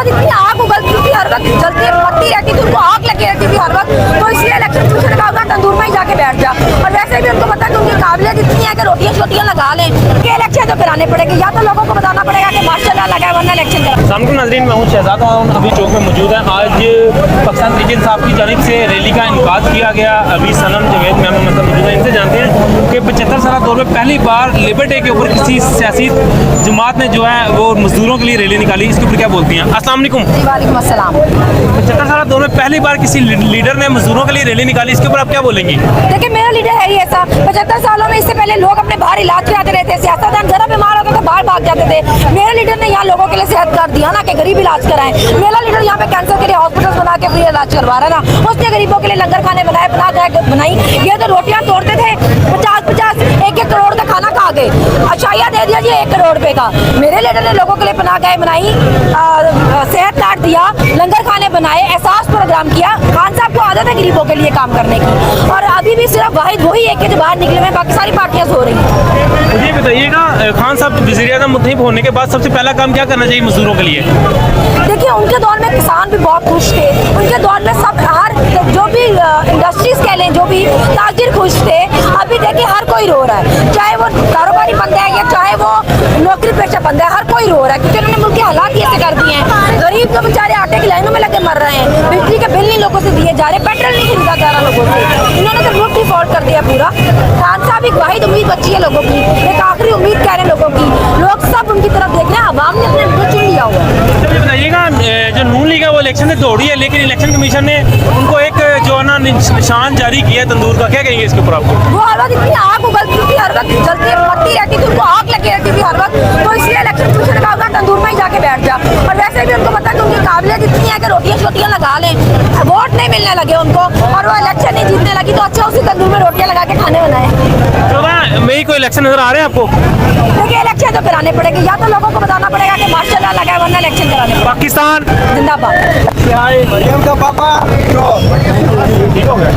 इतनी आग उगलती थी, हर वक्त जलती पड़ती रहती थी, उनको आग लगी रहती थी हर वक्त। तो इसलिए इलेक्शन कमीशन ने कहा तंदूर में ही जाके बैठ जा। और वैसे भी उनको पता है कि उनकी काबिलियत इतनी है कि रोटियां शोटियां लगा लें कि इलेक्शन तो कराने पड़ेगी, या तो लोगों को बताना पड़ेगा कि माशाल्लाह लगा है वरना इलेक्शन करा। सामने नाज़रीन, मैं हूं शहजाद और अभी चौक में मौजूद है। आज पाकिस्तान तहरीक इंसाफ की जानिब से रैली का इनकाद किया गया। अभी सनम जवेद मैम मतलब मौजूद है, इनसे जानते हैं कि 75 साल दौर में पहली बार लेबर डे के ऊपर किसी सियासी जमात ने जो है वो मजदूरों के लिए रैली निकाली, इसके ऊपर क्या बोलती हैं? अस्सलाम वालेकुम। वालेकुम अस्सलाम। 75 साल दौर में पहली बार किसी लीडर ने मजदूरों के लिए रैली निकाली, इसके ऊपर आप क्या बोलेंगी? देखिए मेरा लीडर है ही ऐसा। 75 सालों में इससे पहले लोग अपने बाहर इलाज कराते रहते, सियासतदान जरा बीमार होता तो बाहर भाग जाते थे। मेरा लीडर ने यहाँ लोगों के लिए सेहत कार्ड दिया ना कि गरीब इलाज कराएं। मेरा लीडर यहाँ पे कैंसर के लिए हॉस्पिटल बना के फ्री इलाज करवा रहा है ना। उसने गरीबों के लिए लंगर खाने बनाए, बनाई। ये तो रोटियां तोड़ते थे 50-50 1-1 करोड़ का खाना खा गए। अशाया दे दिया जी 1 करोड़ रुपए का। मेरे लीडर ने लोगों के लिए पनाह गाह बनाई, सेहत कार्ड दिया, लंगर खाने बनाए, एहसास प्रोग्राम किया। खान साहब को आदत है गरीबों के लिए काम करने की, और अभी भी सिर्फ वाहिद वही एक के जो बाहर निकले हुए, बाकी सारी पार्टियां सो रही हैं। मुझे बताइएगा, खान साहब वज़ीर-ए-आज़म मुतहिब होने के बाद सबसे पहला काम क्या करना चाहिए मजदूरों के लिए? देखिए उनके दौर में किसान भी बहुत खुश थे। उनके दौर में सब हर जो भी इंडस्ट्रीज कह लें, जो भी ताजिर खुश थे। अभी देखिए हर कोई रो रहा है, चाहे वो कारोबारी बंदा है या चाहे वो नौकरी पेशा बंदा है, हर कोई रो रहा है क्योंकि उन्होंने मुल्क के हालात ऐसे कर दिए हैं। गरीब तो बेचारे आटे की लाइनों में लगे मर रहे हैं, बिजली के बिल नहीं लोगों से दिए जा रहे, पेट्रोल नहीं खरीदा जा रहा लोगों से। इन्होंने तो मुल्क डिफॉल्ट कर दिया पूरा। खान साहब एक वाहिद उम्मीद बची है लोगों की, एक आखिरी उम्मीद कह रहे हैं लोगों की। लोग सब उनकी तरफ देख रहे हैं, आवाम ने अपने मुझे चुन लिया हुआ है। मुझे बताइएगा, जो नून लीग है वो इलेक्शन से दौड़ी है, लेकिन इलेक्शन कमीशन ने उनको एक जो है ना निशान जारी किया तंदूर का, क्या कहेंगे इसके ऊपर आपको? वो हर वक्त इतनी आग उगलती थी, हर वक्त जलती पड़ती रहती थी, उनको आग लगी रहती थी हर वक्त। तो इसलिए इलेक्शन कमीशन ने कहा तंदूर में ही जाके बैठ जा। और वैसे भी उनको पता है कि उनकी काबिलियत इतनी है कि रोटियां शोटियां लगा लें। वोट नहीं मिलने लगे उनको और वो इलेक्शन नहीं जीतने लगी, तो अच्छा उसी तंदूर में रोटियां लगा के खाने बनाए। 14 मई को इलेक्शन नजर आ रहे हैं आपको? देखिए इलेक्शन तो कराने पड़ेगी, या तो लोगों को बताना पड़ेगा कि माशाल्लाह लगा है वरना इलेक्शन कराने पड़ेगा। पाकिस्तान जिंदाबाद। ठीक हो गया।